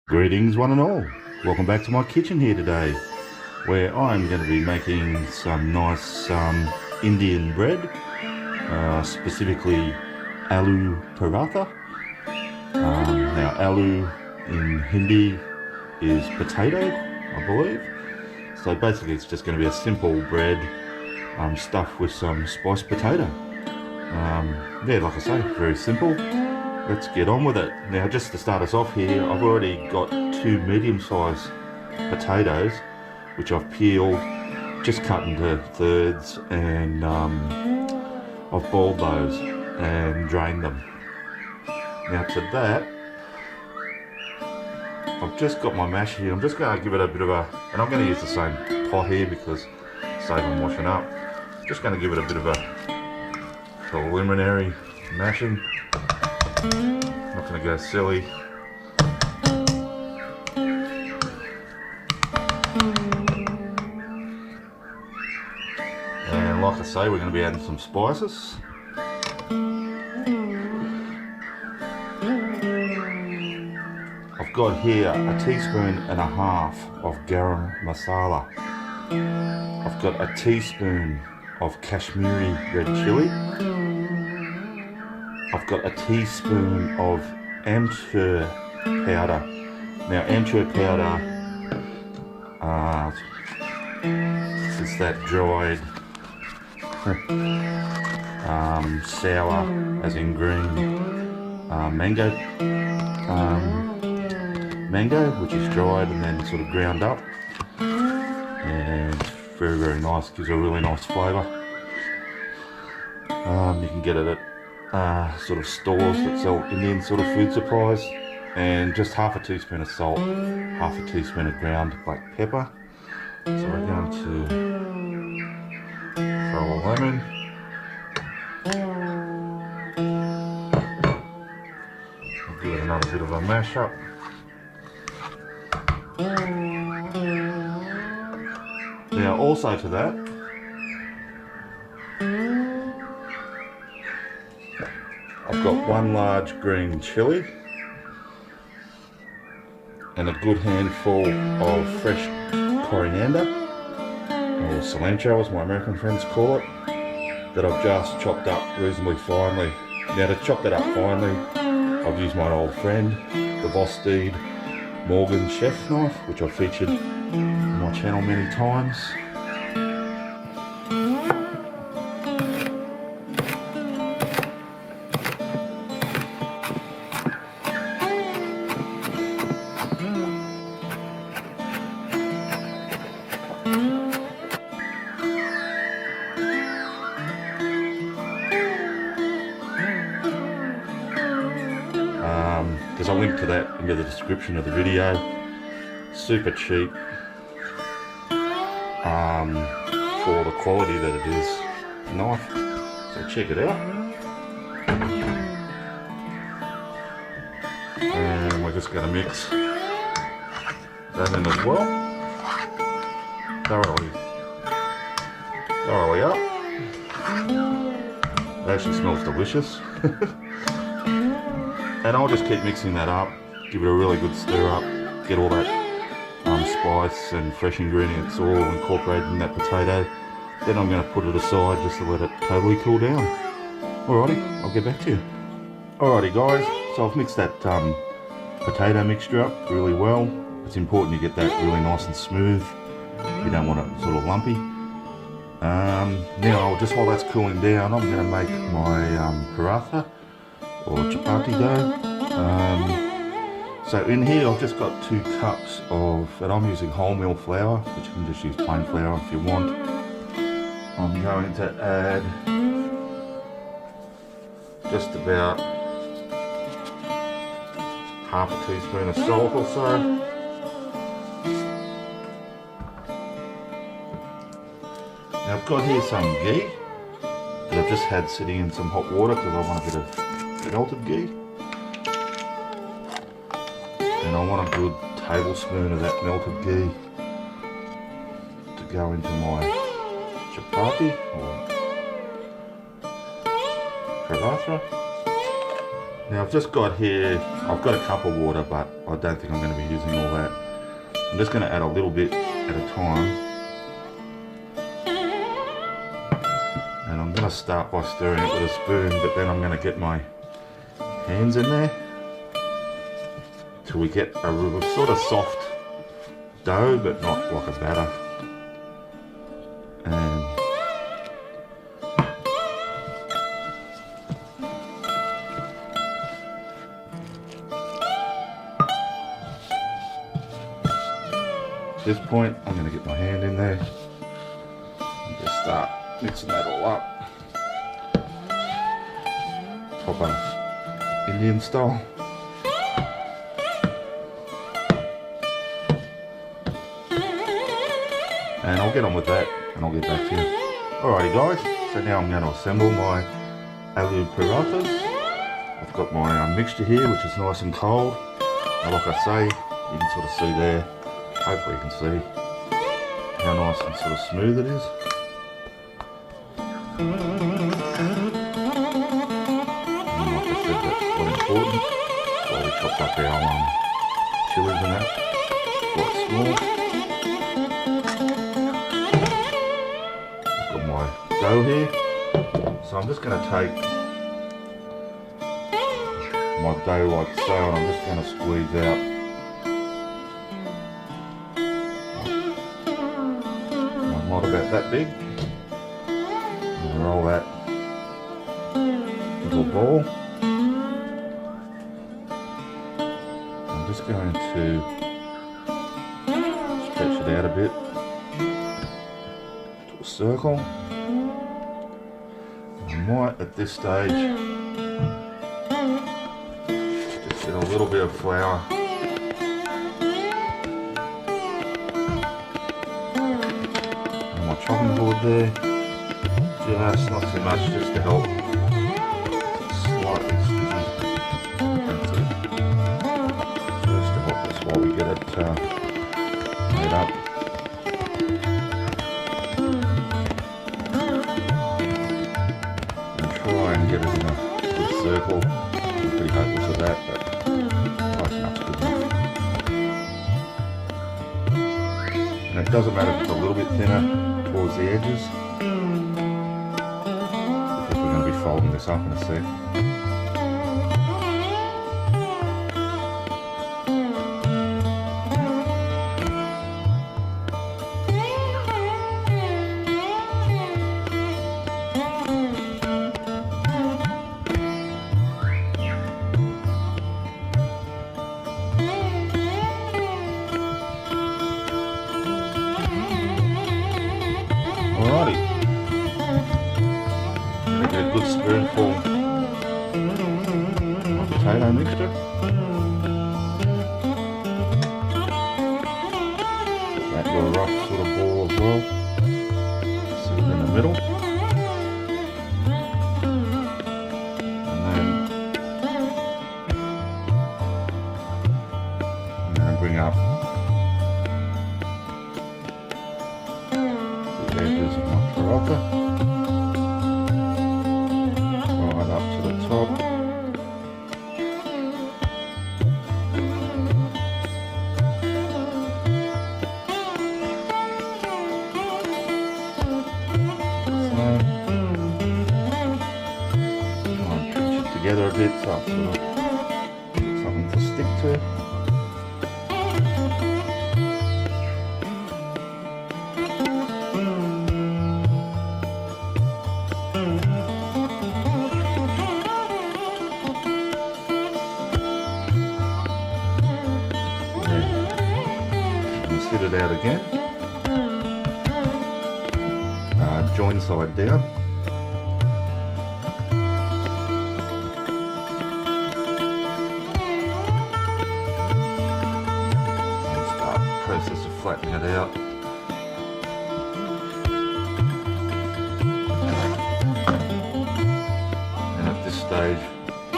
Greetings one and all. Welcome back to my kitchen here today, where I'm going to be making some nice Indian bread, specifically Aloo Paratha. Now Aloo in Hindi is potato, I believe. So basically it's just going to be a simple bread stuffed with some spiced potato. Yeah, like I say, very simple. Let's get on with it. Now, just to start us off here, I've already got two medium-sized potatoes, which I've peeled, just cut into thirds, and I've boiled those and drained them. Now to that, I've just got my mash here. I'm just going to give it a bit of a, and I'm going to use the same pot here because save on washing up. Just going to give it a bit of a preliminary mashing. Not going to go silly. And like I say, we're going to be adding some spices. I've got here a teaspoon and a half of garam masala. I've got a teaspoon of Kashmiri red chili. I've got a teaspoon of amchur powder. Now amchur powder is that dried sour, as in green, mango, which is dried and then sort of ground up, and it's very, very nice. Gives a really nice flavour. You can get it at sort of stores that sell Indian sort of food supplies, and just half a teaspoon of salt, half a teaspoon of ground black pepper. So we're going to throw a lemon, I'll give it another bit of a mash up. Now also to that, I've got one large green chilli and a good handful of fresh coriander, or cilantro as my American friends call it, that I've just chopped up reasonably finely. Now to chop that up finely, I've used my old friend, the Vosteed Morgan chef knife, which I've featured on my channel many times. There's a link to that in the description of the video. Super cheap for the quality that it is, knife. So check it out. And we're just going to mix that in as well. Thoroughly up. It actually smells delicious. And I'll just keep mixing that up, give it a really good stir up, get all that spice and fresh ingredients all incorporated in that potato. Then I'm going to put it aside just to let it totally cool down. Alrighty, I'll get back to you. Alrighty guys, so I've mixed that potato mixture up really well. It's important you get that really nice and smooth. You don't want it sort of lumpy. Now, just while that's cooling down, I'm going to make my paratha, or chapati dough. So in here I've just got 2 cups of, and I'm using wholemeal flour, but you can just use plain flour if you want. I'm going to add just about half a teaspoon of salt or so. Now I've got here some ghee that I've just had sitting in some hot water because I want a bit of melted ghee, and I want a good tablespoon of that melted ghee to go into my chapati or paratha. Now I've just got here, I've got a cup of water, but I don't think I'm going to be using all that. I'm just going to add a little bit at a time. And I'm going to start by stirring it with a spoon, but then I'm going to get my hands in there till we get a real sort of soft dough, but not like a batter. And at this point, I'm going to get my hand in there and just start mixing that all up. Proper Indian style. And I'll get on with that and I'll get back to you. Alrighty guys, so now I'm going to assemble my Aloo Parathas. I've got my mixture here, which is nice and cold. And like I say, you can sort of see there, hopefully you can see how nice and sort of smooth it is. And like I said, that's quite important. While we chop up our chilies and that, quite small. My dough here, so I'm just going to take my dough like so, and I'm just going to squeeze out one lot about that big, and roll that little ball. I'm just going to stretch it out a bit to a circle. I might at this stage just get a little bit of flour on my chopping board there, just not too much, just to help slightly sticky. That's it. Just to help us while we get it made up. And get it in a good circle. I'm pretty hopeless with that, but close enough's good enough. And it doesn't matter if it's a little bit thinner towards the edges, because we're going to be folding this up in a sec. Alrighty, gonna get a good spoonful of potato mixture. Put that into a rough sort of ball as well. Sit it in the middle. And then I'm gonna bring up edges of my paratha, right up to the top. So, try and pinch it together a bit so it's sort of something to stick to. Sit it out again, join side down, and start the process of flattening it out. And at this stage I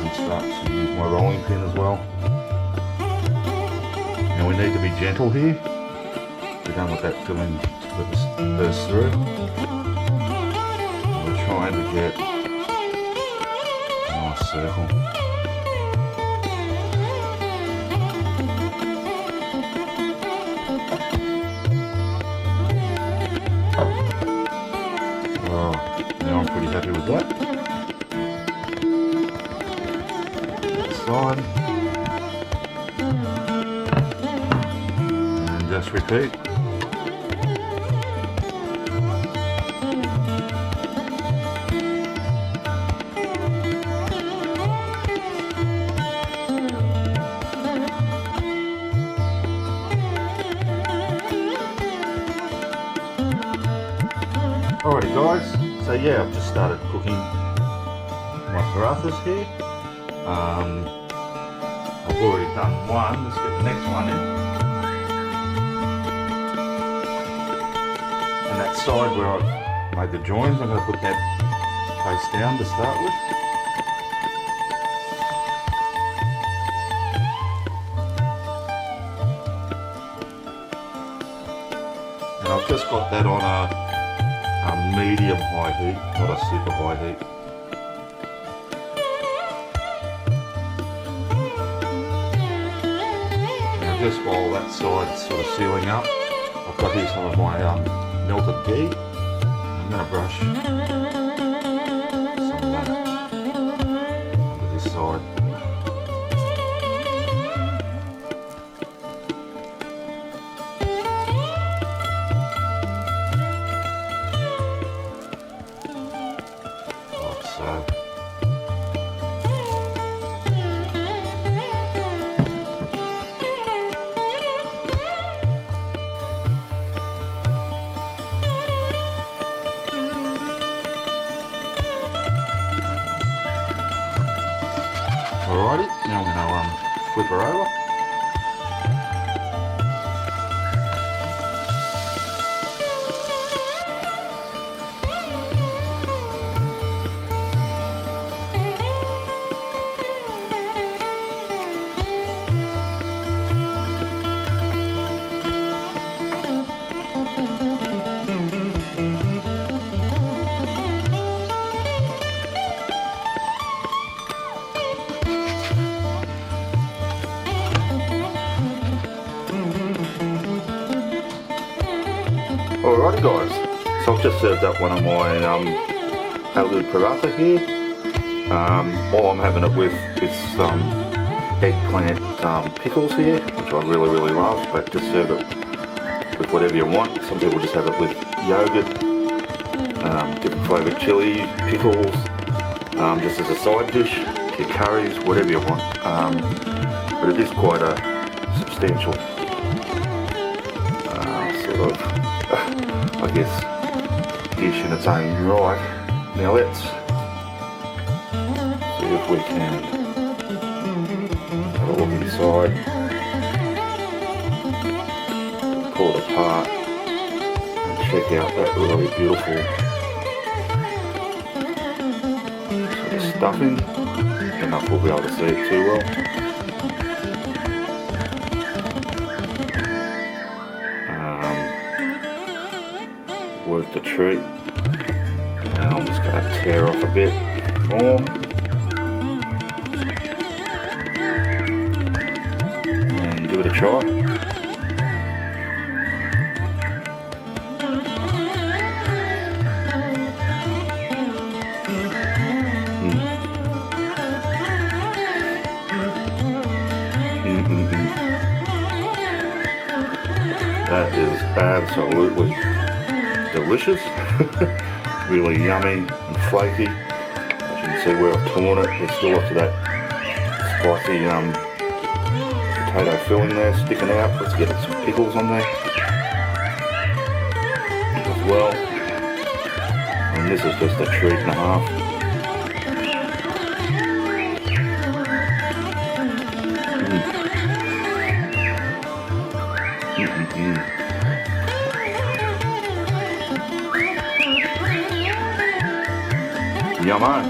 can start to use my rolling pin as well. Now we need to be gentle here. We don't want that filling to burst through. We're trying to get a nice circle. happy with that. Side. And just repeat. Alrighty guys, so yeah, I've just started cooking my parathas here. I've already done one, let's get the next one in. And that side where I've made the joins, I'm going to put that face down to start with. And I've just got that on a medium high heat, not a super high heat. Now just while that side's sort of sealing up, I've got here some of my melted ghee. I'm going to brush some of that onto this side. Alrighty, now I'm going to flip her over. Alrighty guys, so I've just served up one of my Aloo Paratha here. All I'm having it with is some eggplant pickles here, which I really love, but just serve it with whatever you want. Some people just have it with yogurt, different flavoured chili, pickles, just as a side dish, your curries, whatever you want. But it is quite a substantial sort of I guess dish in its own right. Now let's see if we can have a look inside, pull it apart and check out that really beautiful sort of stuffing. I don't know if we'll be able to see it too well. Worth the treat. Now I'm just going to tear off a bit more and give it a try. That is absolutely delicious. Really yummy and flaky. As you can see where I've torn it, there's still lots of that spicy potato filling there sticking out. Let's get some pickles on there as well. And this is just a treat and a half. Yummo.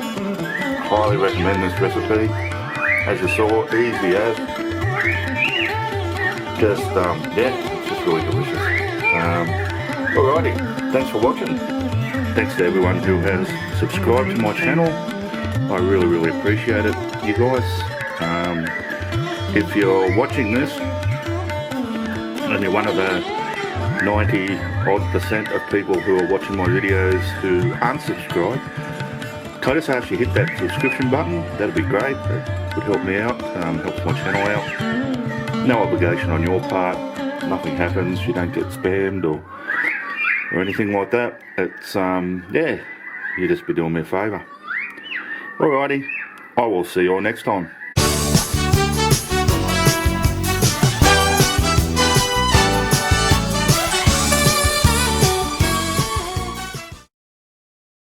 Highly recommend this recipe. As you saw, easy as. Just, yeah, it's just really delicious. Alrighty, thanks for watching. Thanks to everyone who has subscribed to my channel. I really appreciate it, you guys. If you're watching this and you're one of the 90% of people who are watching my videos who unsubscribe, can I just ask you hit that subscription button? That'd be great. That would help me out, helps my channel out. No obligation on your part. Nothing happens. You don't get spammed or anything like that. It's yeah, you just be doing me a favour. Alrighty, I will see you all next time.